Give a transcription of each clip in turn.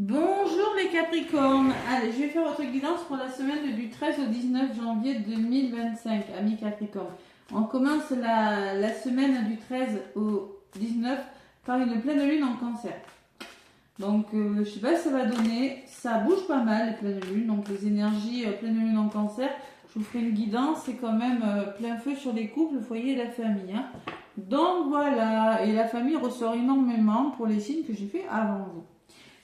Bonjour les Capricornes. Allez, je vais faire votre guidance pour la semaine du 13 au 19 janvier 2025, amis Capricornes. On commence la semaine du 13 au 19 par une pleine lune en Cancer. Donc, je sais pas ce que ça va donner. Ça bouge pas mal les pleines lunes. Donc, les énergies pleine lune en Cancer. Je vous ferai une guidance. C'est quand même plein feu sur les couples, le foyer et la famille. Hein. Donc, voilà. Et la famille ressort énormément pour les signes que j'ai fait avant vous.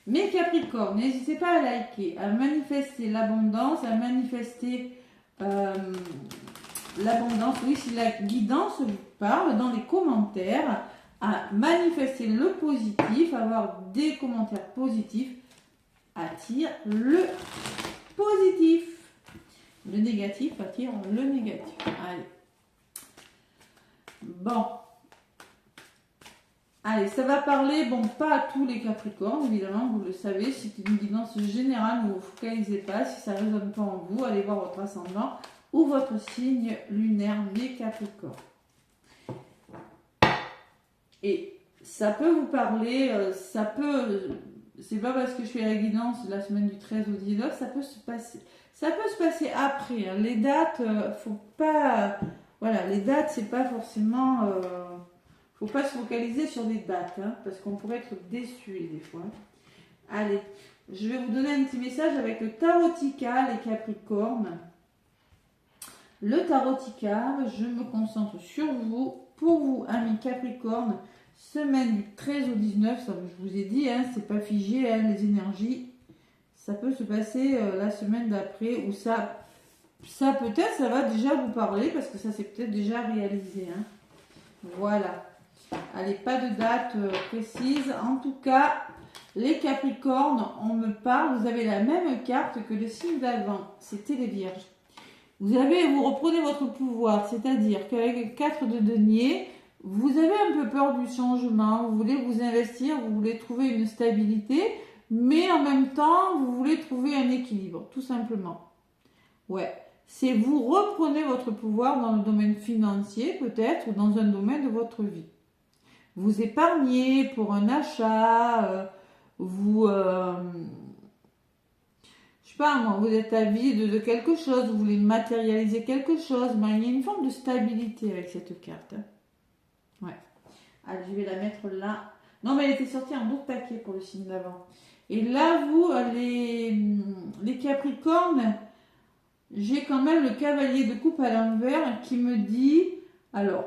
Mes Capricornes, n'hésitez pas à liker, à manifester l'abondance, à manifester l'abondance. Oui, si la guidance vous parle, dans les commentaires, à manifester le positif, avoir des commentaires positifs, attire le positif. Le négatif attire le négatif. Allez. Bon. Allez, ça va parler, bon, pas à tous les Capricornes, évidemment, vous le savez, c'est une guidance générale, ne vous focalisez pas, si ça ne résonne pas en vous, allez voir votre ascendant ou votre signe lunaire, mes Capricornes. Et ça peut vous parler, c'est pas parce que je fais la guidance la semaine du 13 au 19, ça peut se passer après, hein. Les dates, faut pas, voilà, les dates, c'est pas forcément... faut pas se focaliser sur des dates, hein, parce qu'on pourrait être déçu des fois. Allez, je vais vous donner un petit message avec le Tarotica, les Capricornes. Le Tarotica, je me concentre sur vous. Pour vous, amis Capricornes, semaine du 13 au 19, ça, je vous ai dit, hein, c'est pas figé, hein, les énergies. Ça peut se passer la semaine d'après, ou ça peut-être, ça va déjà vous parler, parce que ça s'est peut-être déjà réalisé. Hein. Voilà. Allez, pas de date précise. En tout cas, les Capricornes, on me parle, vous avez la même carte que le signe d'avant. C'était les Vierges. Vous reprenez votre pouvoir, c'est-à-dire qu'avec 4 de denier, vous avez un peu peur du changement, vous voulez vous investir, vous voulez trouver une stabilité, mais en même temps, vous voulez trouver un équilibre, tout simplement. Ouais. C'est vous reprenez votre pouvoir dans le domaine financier, peut-être, ou dans un domaine de votre vie. Vous épargnez pour un achat, je sais pas moi, vous êtes avide de quelque chose, vous voulez matérialiser quelque chose, mais il y a une forme de stabilité avec cette carte. Hein. Ouais. Allez, je vais la mettre là. Non, mais elle était sortie en beau paquet pour le signe d'avant. Et là, vous, les Capricornes, j'ai quand même le cavalier de coupe à l'envers qui me dit, alors,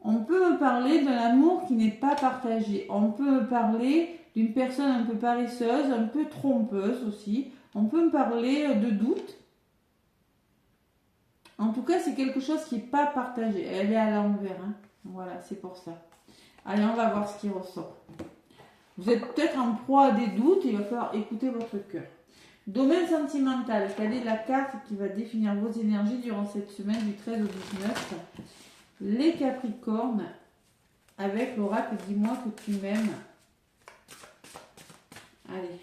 on peut me parler d'un amour qui n'est pas partagé. On peut me parler d'une personne un peu paresseuse, un peu trompeuse aussi. On peut me parler de doute. En tout cas, c'est quelque chose qui n'est pas partagé. Elle est à l'envers. Hein. Voilà, c'est pour ça. Allez, on va voir ce qui ressort. Vous êtes peut-être en proie à des doutes et il va falloir écouter votre cœur. Domaine sentimental. Quelle est la carte qui va définir vos énergies durant cette semaine du 13 au 19 ? Les Capricornes, avec l'oracle, dis-moi que tu m'aimes. Allez.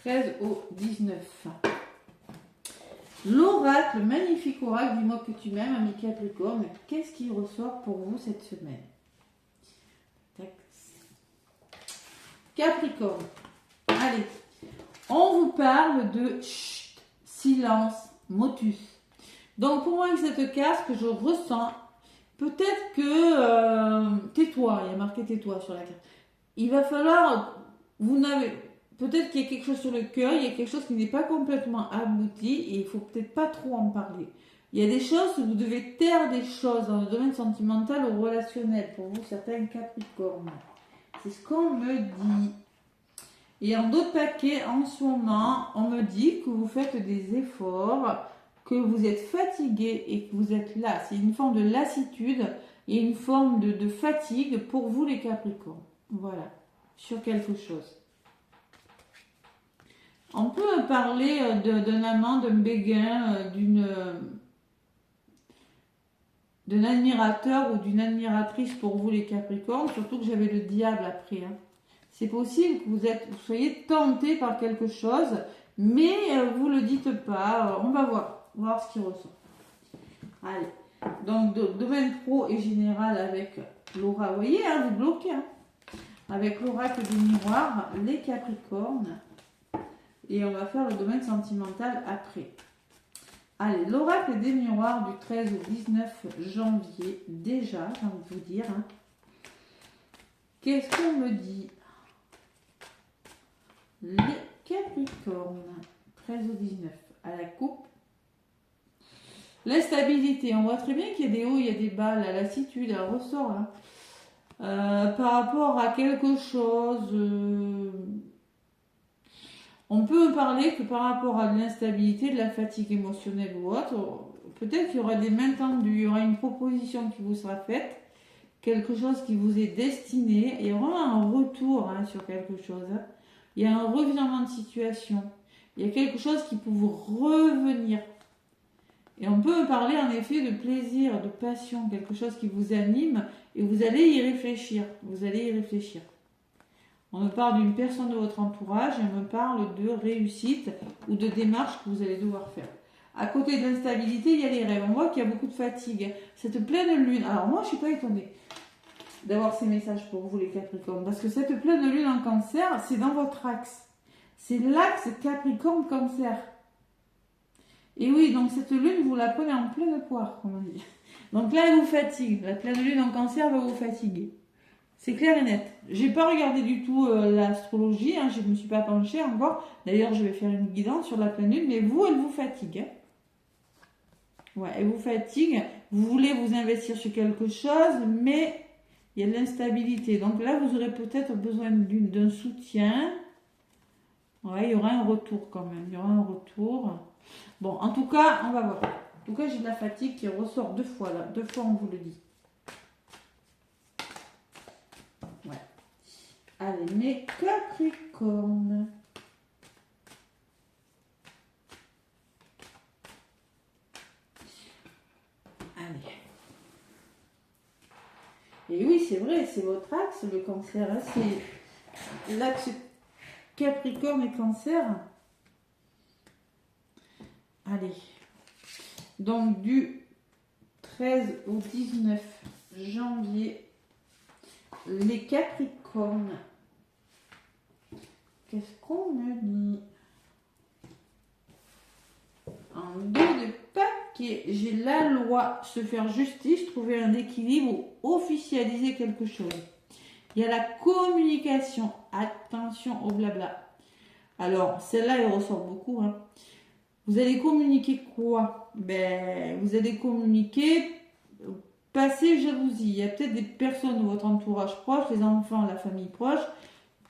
13 au 19. L'oracle, le magnifique oracle, dis-moi que tu m'aimes, ami Capricorne. Qu'est-ce qui ressort pour vous cette semaine? Capricorne. Allez. On vous parle de chut, silence, motus. Donc pour moi avec cette carte que je ressens, peut-être que tais-toi, il y a marqué tais-toi sur la carte. Il va falloir, peut-être qu'il y a quelque chose sur le cœur, il y a quelque chose qui n'est pas complètement abouti et il faut peut-être pas trop en parler. Il y a des choses où vous devez taire des choses dans le domaine sentimental ou relationnel pour vous certains Capricornes. C'est ce qu'on me dit. Et en d'autres paquets, en ce moment, on me dit que vous faites des efforts, que vous êtes fatigué et que vous êtes là. C'est une forme de lassitude et une forme de fatigue pour vous les Capricornes. Voilà, sur quelque chose. On peut parler d'un amant, d'un béguin, d'un admirateur ou d'une admiratrice pour vous les Capricornes, surtout que j'avais le diable après. Hein. C'est possible que vous soyez tenté par quelque chose, mais vous ne le dites pas. On va voir ce qui ressort. Allez, donc domaine pro et général avec Laura. Vous voyez, hein, vous bloquez. Hein. avec l'oracle des miroirs, les Capricornes. Et on va faire le domaine sentimental après. Allez, l'oracle des miroirs du 13 au 19 janvier, déjà, j'ai envie de vous dire. Hein. Qu'est-ce qu'on me dit? Les Capricornes, 13 au 19, à la coupe. L'instabilité, on voit très bien qu'il y a des hauts, il y a des bas, la lassitude, elle ressort là. Par rapport à quelque chose, on peut parler que par rapport à de l'instabilité, de la fatigue émotionnelle ou autre, peut-être qu'il y aura des mains tendues, il y aura une proposition qui vous sera faite, quelque chose qui vous est destiné, il y aura un retour hein, sur quelque chose, hein. Il y a un revirement de situation, il y a quelque chose qui peut vous revenir. Et on peut parler en effet de plaisir, de passion, quelque chose qui vous anime et vous allez y réfléchir. Vous allez y réfléchir. On me parle d'une personne de votre entourage et on me parle de réussite ou de démarche que vous allez devoir faire. À côté de l'instabilité, il y a les rêves. On voit qu'il y a beaucoup de fatigue. Cette pleine lune, alors moi je ne suis pas étonnée d'avoir ces messages pour vous les Capricornes parce que cette pleine lune en Cancer, c'est dans votre axe. C'est l'axe Capricorne-Cancer. Et oui, donc cette lune, vous la prenez en pleine poire, comme on dit. Donc là, elle vous fatigue. La pleine lune en Cancer va vous fatiguer. C'est clair et net. J'ai pas regardé du tout l'astrologie, hein, je ne me suis pas penchée encore. D'ailleurs, je vais faire une guidance sur la pleine lune, mais vous, elle vous fatigue. Hein. Ouais, elle vous fatigue. Vous voulez vous investir sur quelque chose, mais il y a de l'instabilité. Donc là, vous aurez peut-être besoin d'un soutien. Ouais, il y aura un retour quand même. Il y aura un retour. Bon, en tout cas, on va voir. En tout cas, j'ai de la fatigue qui ressort 2 fois là. 2 fois, on vous le dit. Ouais. Allez, mes Capricornes. Allez. Et oui, c'est vrai, c'est votre axe, le Cancer. Hein, c'est l'axe Capricorne et Cancer. Allez, donc du 13 au 19 janvier, les Capricornes, qu'est-ce qu'on me dit? En 2 de paquet, j'ai la loi, se faire justice, trouver un équilibre ou officialiser quelque chose. Il y a la communication, attention au blabla. Alors, celle-là, elle ressort beaucoup, hein. Vous allez communiquer quoi? Ben, vous allez communiquer passé jalousie. Il y a peut-être des personnes de votre entourage proche, les enfants, la famille proche,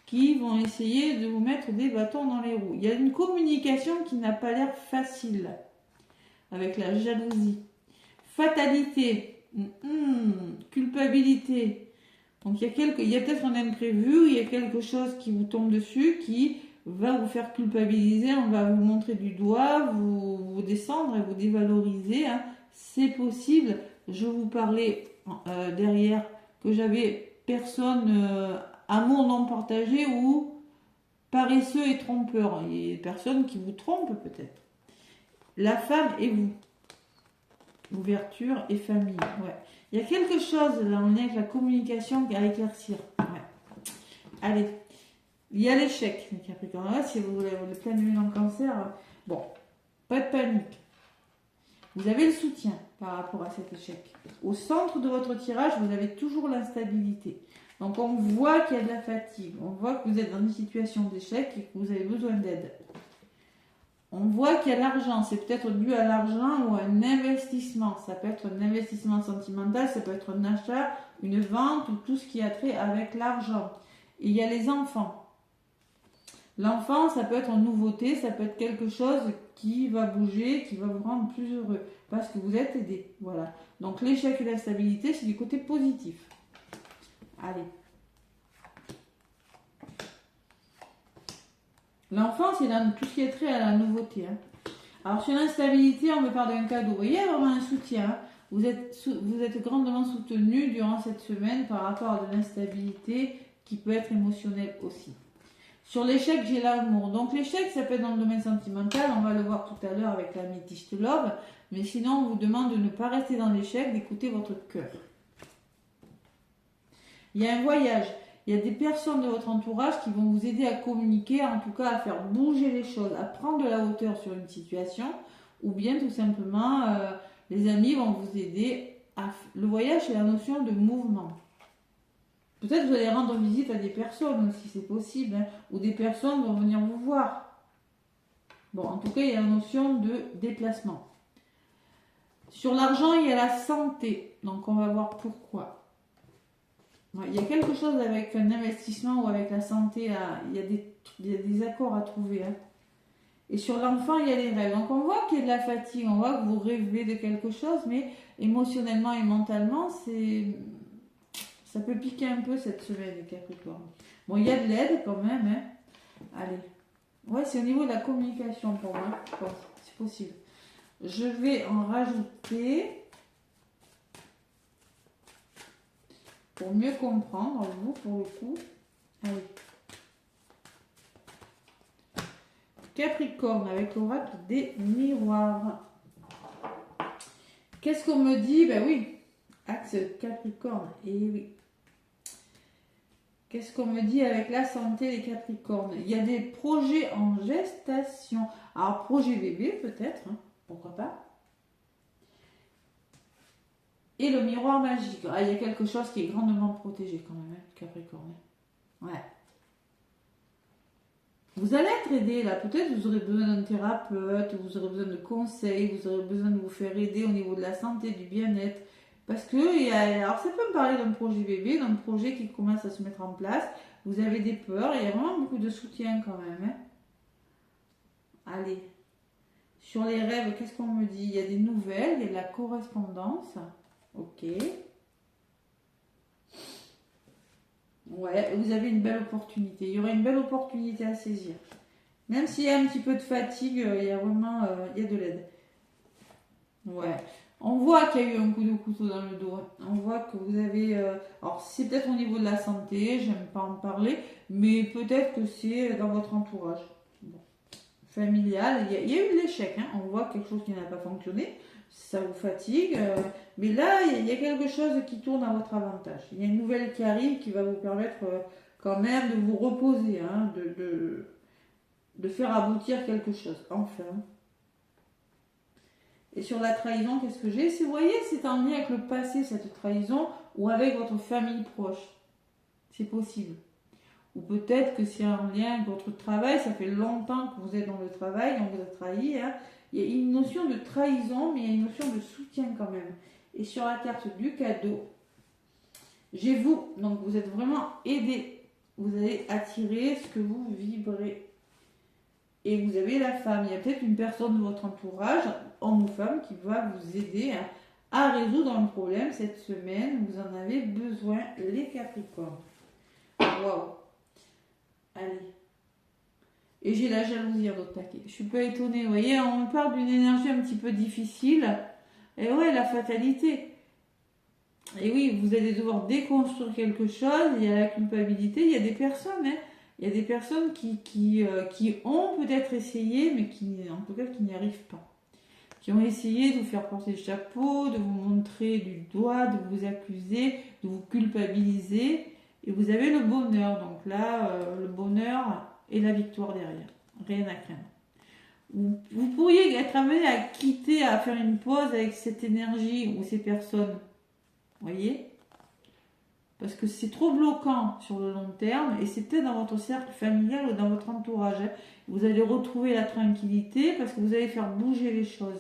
qui vont essayer de vous mettre des bâtons dans les roues. Il y a une communication qui n'a pas l'air facile avec la jalousie. Fatalité, culpabilité. Donc il y a peut-être un imprévu, il y a quelque chose qui vous tombe dessus, qui va vous faire culpabiliser, on va vous montrer du doigt, vous descendre et vous dévaloriser. Hein. C'est possible. Je vous parlais derrière que j'avais personne, amour non partagé ou paresseux et trompeur. Il y a personne qui vous trompe peut-être. La femme et vous. Ouverture et famille. Ouais. Il y a quelque chose là, on est avec la communication à éclaircir. Ouais. Allez. Il y a l'échec, les Capricornes. Là, si vous voulez le plein lune en Cancer, bon, pas de panique. Vous avez le soutien par rapport à cet échec. Au centre de votre tirage, vous avez toujours l'instabilité. Donc, on voit qu'il y a de la fatigue. On voit que vous êtes dans une situation d'échec et que vous avez besoin d'aide. On voit qu'il y a l'argent. C'est peut-être dû à l'argent ou à un investissement. Ça peut être un investissement sentimental, ça peut être un achat, une vente ou tout ce qui a trait avec l'argent. Et il y a les enfants. L'enfant, ça peut être une nouveauté, ça peut être quelque chose qui va bouger, qui va vous rendre plus heureux, parce que vous êtes aidé. Voilà. Donc l'échec et la stabilité, c'est du côté positif. Allez. L'enfant, c'est tout ce qui est trait à la nouveauté. Hein. Alors sur l'instabilité, on me parle d'un cadeau. Il y a vraiment un soutien. Hein. Vous êtes grandement soutenu durant cette semaine par rapport à de l'instabilité qui peut être émotionnelle aussi. Sur l'échec, j'ai l'amour. Donc l'échec, ça peut être dans le domaine sentimental. On va le voir tout à l'heure avec la Métiste Love. Mais sinon, on vous demande de ne pas rester dans l'échec, d'écouter votre cœur. Il y a un voyage. Il y a des personnes de votre entourage qui vont vous aider à communiquer, en tout cas à faire bouger les choses, à prendre de la hauteur sur une situation, ou bien tout simplement, les amis vont vous aider à... Le voyage, c'est la notion de mouvement. Peut-être vous allez rendre visite à des personnes si c'est possible, hein, ou des personnes vont venir vous voir. Bon, en tout cas, il y a la notion de déplacement. Sur l'argent, il y a la santé. Donc, on va voir pourquoi. Ouais, il y a quelque chose avec un investissement ou avec la santé. Là, il y a des accords à trouver. Hein. Et sur l'enfant, il y a les rêves. Donc, on voit qu'il y a de la fatigue. On voit que vous rêvez de quelque chose. Mais émotionnellement et mentalement, ça peut piquer un peu cette semaine, les Capricornes. Bon, il y a de l'aide quand même. Hein. Allez. Ouais, c'est au niveau de la communication pour moi. Bon, c'est possible. Je vais en rajouter pour mieux comprendre, vous, pour le coup. Allez. Capricorne avec l'oracle des miroirs. Qu'est-ce qu'on me dit? Ben oui, axe Capricorne. Et oui. Qu'est-ce qu'on me dit avec la santé des Capricornes? Il y a des projets en gestation. Alors, projet bébé peut-être, hein, pourquoi pas. Et le miroir magique. Ah, il y a quelque chose qui est grandement protégé quand même, hein, Capricorne. Ouais. Vous allez être aidé là. Peut-être vous aurez besoin d'un thérapeute, vous aurez besoin de conseils, vous aurez besoin de vous faire aider au niveau de la santé, du bien-être. Parce que, alors ça peut me parler d'un projet bébé, d'un projet qui commence à se mettre en place. Vous avez des peurs, il y a vraiment beaucoup de soutien quand même. Hein. Allez. Sur les rêves, qu'est-ce qu'on me dit? Il y a des nouvelles, il y a de la correspondance. Ok. Ouais, vous avez une belle opportunité. Il y aura une belle opportunité à saisir. Même s'il y a un petit peu de fatigue, il y a vraiment il y a de l'aide. Ouais. On voit qu'il y a eu un coup de couteau dans le dos. On voit que vous avez... alors, c'est peut-être au niveau de la santé, j'aime pas en parler, mais peut-être que c'est dans votre entourage. Bon. Familial, il y a eu de l'échec. Hein. On voit quelque chose qui n'a pas fonctionné. Ça vous fatigue. Mais là, il y a quelque chose qui tourne à votre avantage. Il y a une nouvelle qui arrive qui va vous permettre quand même de vous reposer, hein, de faire aboutir quelque chose. Enfin... Et sur la trahison, qu'est-ce que j'ai? Vous voyez, c'est en lien avec le passé, cette trahison, ou avec votre famille proche. C'est possible. Ou peut-être que c'est en lien avec votre travail, ça fait longtemps que vous êtes dans le travail, on vous a trahi. Hein. Il y a une notion de trahison, mais il y a une notion de soutien quand même. Et sur la carte du cadeau, j'ai vous. Donc vous êtes vraiment aidé. Vous allez attirer ce que vous vibrez. Et vous avez la femme. Il y a peut-être une personne de votre entourage, homme ou femme, qui va vous aider à résoudre un problème cette semaine. Vous en avez besoin, les Capricornes. Waouh. Allez. Et j'ai la jalousie en d'autres paquets. Je suis pas étonnée. Vous voyez, on me parle d'une énergie un petit peu difficile. Et ouais, la fatalité. Et oui, vous allez devoir déconstruire quelque chose. Il y a la culpabilité. Il y a des personnes, hein. Il y a des personnes qui ont peut-être essayé, mais en tout cas qui n'y arrivent pas. Qui ont essayé de vous faire porter le chapeau, de vous montrer du doigt, de vous accuser, de vous culpabiliser. Et vous avez le bonheur. Donc là, le bonheur et la victoire derrière. Rien à craindre. Vous pourriez être amené à quitter, à faire une pause avec cette énergie ou ces personnes. Vous voyez ? Parce que c'est trop bloquant sur le long terme et c'est peut-être dans votre cercle familial ou dans votre entourage. Hein. Vous allez retrouver la tranquillité parce que vous allez faire bouger les choses.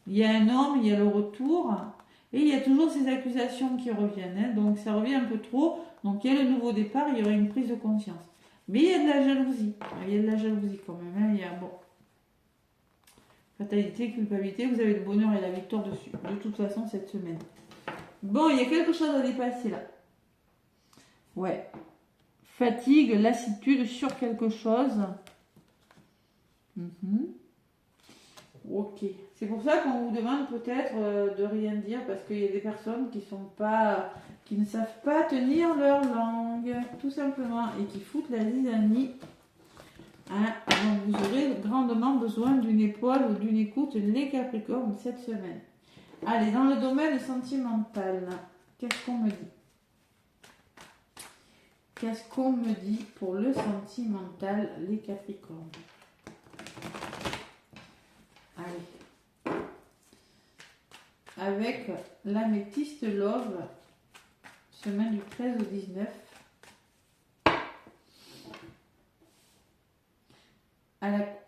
Il y a un homme, il y a le retour et il y a toujours ces accusations qui reviennent. Hein. Donc ça revient un peu trop. Donc il y a le nouveau départ, il y aura une prise de conscience. Mais il y a de la jalousie. Il y a de la jalousie quand même. Hein. Il y a, bon, fatalité, culpabilité, vous avez le bonheur et la victoire dessus. De toute façon, cette semaine. Bon, il y a quelque chose à dépasser là. Ouais. Fatigue, lassitude sur quelque chose. Ok. C'est pour ça qu'on vous demande peut-être de rien dire parce qu'il y a des personnes qui ne savent pas tenir leur langue, tout simplement, et qui foutent la zizanie. Hein. Donc vous aurez grandement besoin d'une épaule ou d'une écoute, les Capricornes, cette semaine. Allez, dans le domaine sentimental, qu'est-ce qu'on me dit? qu'est-ce qu'on me dit pour le sentimental, les Capricornes? Allez. Avec l'améthyste Love, semaine du 13 au 19. À la coupe.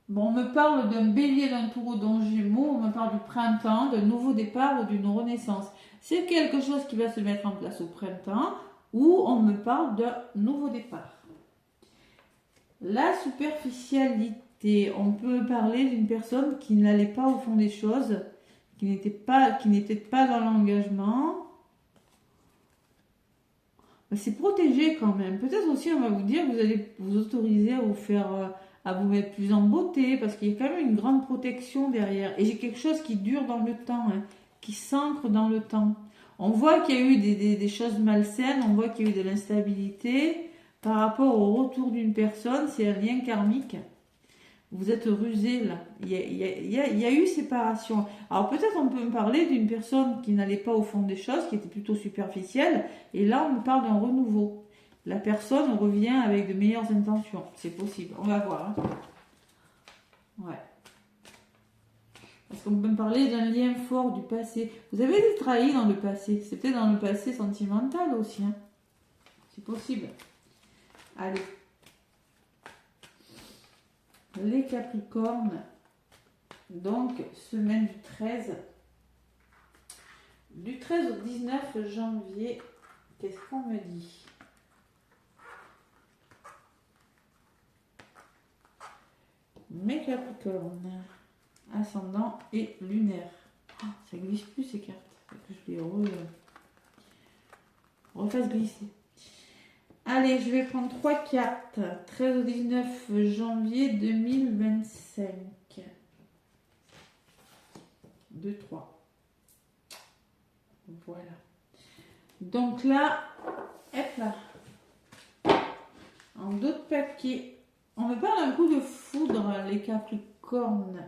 Bon, on me parle d'un bélier, d'un taureau, d'un gémeaux, on me parle du printemps, d'un nouveau départ ou d'une renaissance. C'est quelque chose qui va se mettre en place au printemps ou on me parle d'un nouveau départ. La superficialité, on peut parler d'une personne qui n'allait pas au fond des choses, qui n'était pas dans l'engagement. C'est protégé quand même. Peut-être aussi on va vous dire que vous allez vous autoriser à vous faire, à vous mettre plus en beauté, parce qu'il y a quand même une grande protection derrière. Et j'ai quelque chose qui dure dans le temps, hein, qui s'ancre dans le temps. On voit qu'il y a eu des choses malsaines, on voit qu'il y a eu de l'instabilité par rapport au retour d'une personne. C'est un lien karmique. Vous êtes rusé là. Il y a eu séparation. Alors peut-être on peut me parler d'une personne qui n'allait pas au fond des choses, qui était plutôt superficielle. Et là on me parle d'un renouveau. La personne revient avec de meilleures intentions. C'est possible. On va voir. Hein. Ouais. Parce qu'on peut me parler d'un lien fort du passé. Vous avez été trahi dans le passé. C'était dans le passé sentimental aussi. Hein. C'est possible. Allez. Les Capricornes, donc semaine du 13 au 19 janvier, qu'est-ce qu'on me dit? Mes Capricornes, ascendant et lunaire. Oh, ça glisse plus ces cartes, faut que je les refasse glisser. Allez, je vais prendre 3 cartes. 13 au 19 janvier 2025. 2, 3. Voilà. Donc là, hop là. En d'autres paquets. On me parle d'un coup de foudre, les Capricornes.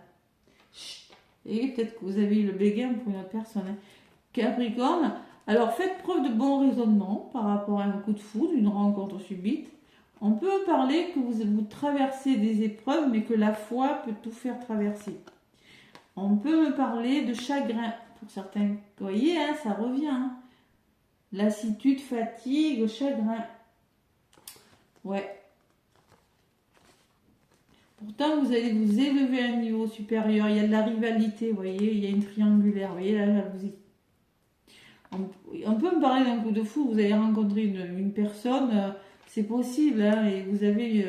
Chut. Et peut-être que vous avez eu le béguin pour une autre personne. Hein. Capricorne. Alors, faites preuve de bon raisonnement par rapport à un coup de foudre, une rencontre subite. On peut parler que vous traversez des épreuves, mais que la foi peut tout faire traverser. On peut me parler de chagrin. Pour certains, vous voyez, hein, ça revient. Hein. Lassitude, fatigue, chagrin. Ouais. Pourtant, vous allez vous élever à un niveau supérieur. Il y a de la rivalité, vous voyez, il y a une triangulaire, vous voyez, la jalousie. On peut me parler d'un coup de fou, vous avez rencontré une personne, c'est possible, hein, et vous avez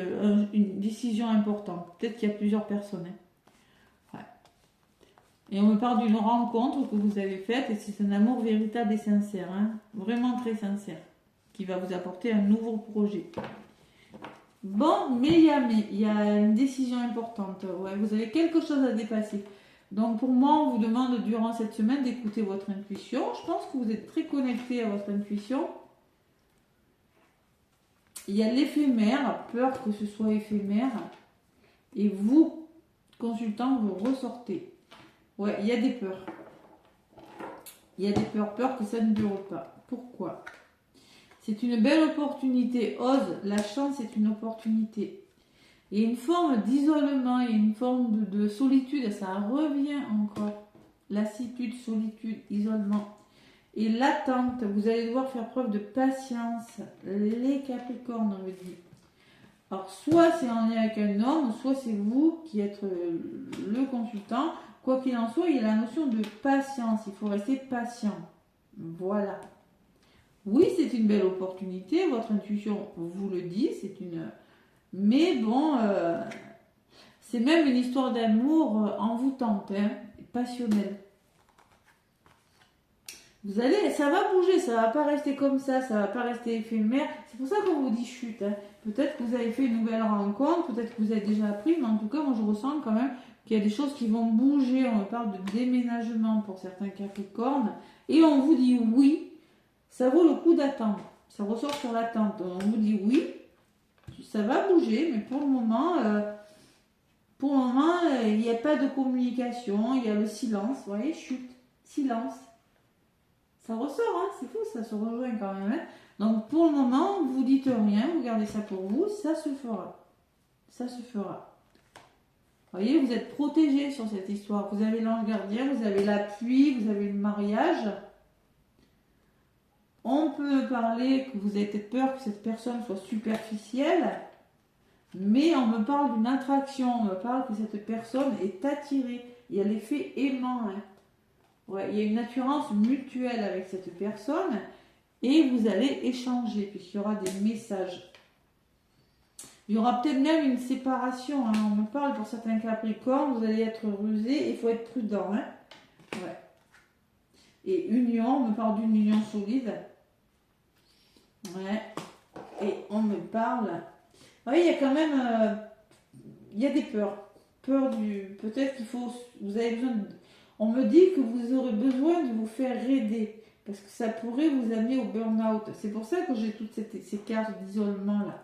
une décision importante. Peut-être qu'il y a plusieurs personnes. Hein. Ouais. Et on me parle d'une rencontre que vous avez faite, et c'est un amour véritable et sincère, hein, vraiment très sincère, qui va vous apporter un nouveau projet. Bon, mais il y a une décision importante. Ouais, vous avez quelque chose à dépasser. Donc pour moi, on vous demande durant cette semaine d'écouter votre intuition. Je pense que vous êtes très connecté à votre intuition. Il y a l'éphémère, peur que ce soit éphémère. Et vous, consultant, vous ressortez. Ouais, il y a des peurs. Il y a des peurs que ça ne dure pas. Pourquoi ? C'est une belle opportunité. Ose, la chance est une opportunité. Il y a une forme d'isolement, il y a une forme de solitude, ça revient encore. Lassitude, solitude, isolement. Et l'attente, vous allez devoir faire preuve de patience. Les Capricornes, on me dit. Alors, soit c'est en lien avec un homme, soit c'est vous qui êtes le consultant. Quoi qu'il en soit, il y a la notion de patience. Il faut rester patient. Voilà. Oui, c'est une belle opportunité. Votre intuition vous le dit. C'est une... Mais bon, c'est même une histoire d'amour envoûtante, hein, passionnelle. Vous allez, ça va bouger, ça va pas rester comme ça va pas rester éphémère. C'est pour ça qu'on vous dit chute. Hein. Peut-être que vous avez fait une nouvelle rencontre, peut-être que vous avez déjà appris, mais en tout cas, moi je ressens quand même qu'il y a des choses qui vont bouger. On me parle de déménagement pour certains Capricornes. Et on vous dit oui, ça vaut le coup d'attendre. Ça ressort sur l'attente. On vous dit oui. Ça va bouger, mais pour le moment, il n'y a pas de communication, il y a le silence, vous voyez, chute, silence. Ça ressort, hein, c'est fou, ça se rejoint quand même. Hein. Donc pour le moment, vous dites rien, vous gardez ça pour vous, ça se fera. Ça se fera. Vous voyez, vous êtes protégé sur cette histoire. Vous avez l'ange gardien, vous avez l'appui, vous avez le mariage. On peut parler que vous avez peut-être peur que cette personne soit superficielle, mais on me parle d'une attraction, on me parle que cette personne est attirée. Il y a l'effet aimant. Hein. Ouais, il y a une attirance mutuelle avec cette personne et vous allez échanger puisqu'il y aura des messages. Il y aura peut-être même une séparation. Hein. On me parle pour certains Capricornes, vous allez être rusé et il faut être prudent. Hein. Ouais. Et union, on me parle d'une union solide. Ouais. Et on me parle. Oui, il y a quand même. Il y a des peurs. Peur du. Peut-être qu'il faut. Vous avez besoin de. On me dit que vous aurez besoin de vous faire aider. Parce que ça pourrait vous amener au burn-out. C'est pour ça que j'ai toutes ces cartes d'isolement là.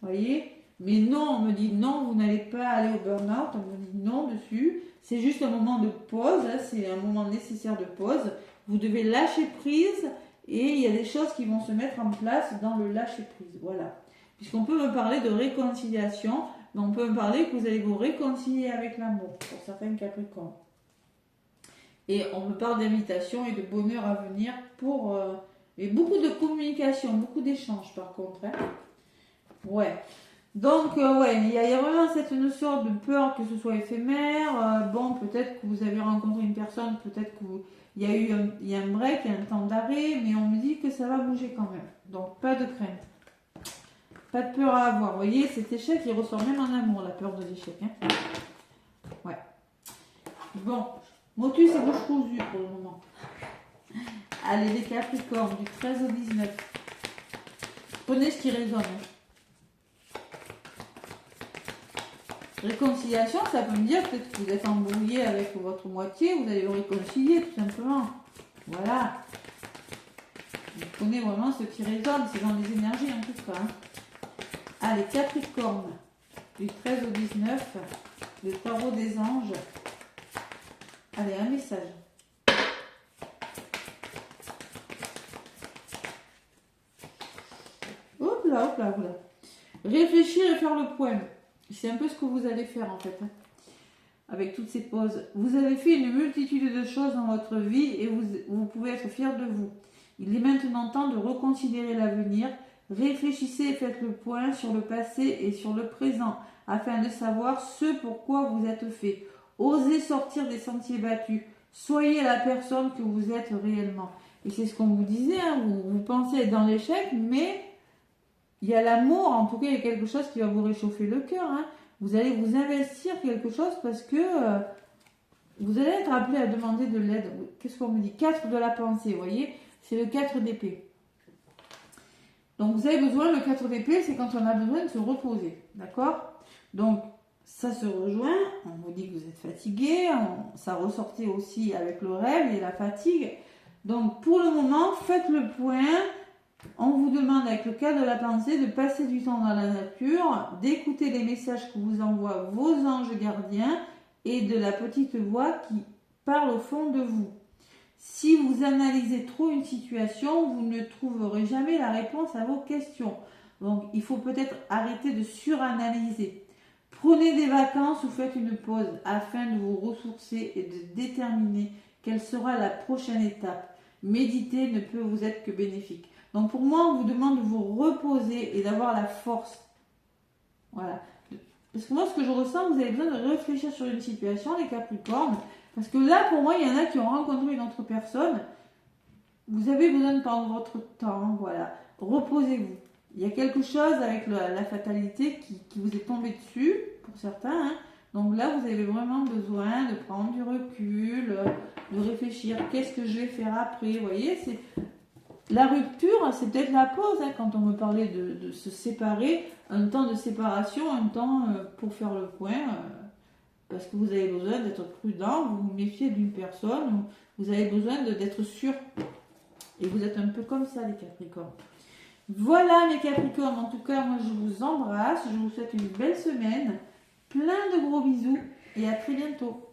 Vous voyez? Mais non, on me dit non, vous n'allez pas aller au burn-out. On me dit non dessus. C'est juste un moment de pause. Hein, c'est un moment nécessaire de pause. Vous devez lâcher prise. Et il y a des choses qui vont se mettre en place dans le lâcher prise. Voilà. Puisqu'on peut me parler de réconciliation. Mais on peut me parler que vous allez vous réconcilier avec l'amour. Pour certains Capricornes. Et on me parle d'invitation et de bonheur à venir pour... et beaucoup de communication, beaucoup d'échanges par contre. Hein. Ouais. Donc, ouais, il y a vraiment cette notion de peur que ce soit éphémère. Bon, peut-être que vous avez rencontré une personne, peut-être qu'il y a eu un break, un temps d'arrêt, mais on me dit que ça va bouger quand même. Donc, pas de crainte. Pas de peur à avoir. Vous voyez, cet échec, il ressort même en amour, la peur de l'échec. Hein. Ouais. Bon. Motus et bouche cousue pour le moment. Allez, les Capricornes, du 13 au 19. Prenez ce qui résonne. Réconciliation, ça peut me dire peut-être que vous êtes embrouillé avec votre moitié, vous allez le réconcilier tout simplement. Voilà. Vous prenez vraiment ce qui résonne, c'est dans les énergies en tout cas. Hein. Allez, Capricorne, du 13 au 19, le tarot des anges. Allez, un message. Hop là, hop là, hop là. Réfléchir et faire le point. C'est un peu ce que vous allez faire en fait. Hein, avec toutes ces pauses. Vous avez fait une multitude de choses dans votre vie et vous pouvez être fier de vous. Il est maintenant temps de reconsidérer l'avenir. Réfléchissez et faites le point sur le passé et sur le présent afin de savoir ce pourquoi vous êtes fait. Osez sortir des sentiers battus. Soyez la personne que vous êtes réellement. Et c'est ce qu'on vous disait, hein, vous pensez être dans l'échec, mais il y a l'amour, en tout cas, il y a quelque chose qui va vous réchauffer le cœur. Hein. Vous allez vous investir quelque chose parce que vous allez être appelé à demander de l'aide. Qu'est-ce qu'on me dit? 4 de la pensée, vous voyez? C'est le 4 d'épée. Donc vous avez besoin, le 4 d'épée, c'est quand on a besoin de se reposer. D'accord? Donc, ça se rejoint, on vous dit que vous êtes fatigué, ça ressortait aussi avec le rêve et la fatigue. Donc pour le moment, faites le point. On vous demande avec le cas de la pensée de passer du temps dans la nature, d'écouter les messages que vous envoient vos anges gardiens et de la petite voix qui parle au fond de vous. Si vous analysez trop une situation, vous ne trouverez jamais la réponse à vos questions. Donc il faut peut-être arrêter de suranalyser. Prenez des vacances ou faites une pause afin de vous ressourcer et de déterminer quelle sera la prochaine étape. Méditer ne peut vous être que bénéfique. Donc pour moi, on vous demande de vous reposer et d'avoir la force. Voilà. Parce que moi, ce que je ressens, vous avez besoin de réfléchir sur une situation, les Capricornes. Parce que là, pour moi, il y en a qui ont rencontré une autre personne. Vous avez besoin de prendre votre temps. Voilà. Reposez-vous. Il y a quelque chose avec la fatalité qui vous est tombé dessus, pour certains. Hein. Donc là, vous avez vraiment besoin de prendre du recul, de réfléchir. Qu'est-ce que je vais faire après? Vous voyez, c'est... La rupture, c'est peut-être la pause. Hein, quand on me parlait de se séparer, un temps de séparation, un temps pour faire le point. Parce que vous avez besoin d'être prudent, vous vous méfiez d'une personne, vous avez besoin d'être sûr. Et vous êtes un peu comme ça, les Capricornes. Voilà mes Capricornes, en tout cas moi je vous embrasse, je vous souhaite une belle semaine, plein de gros bisous et à très bientôt.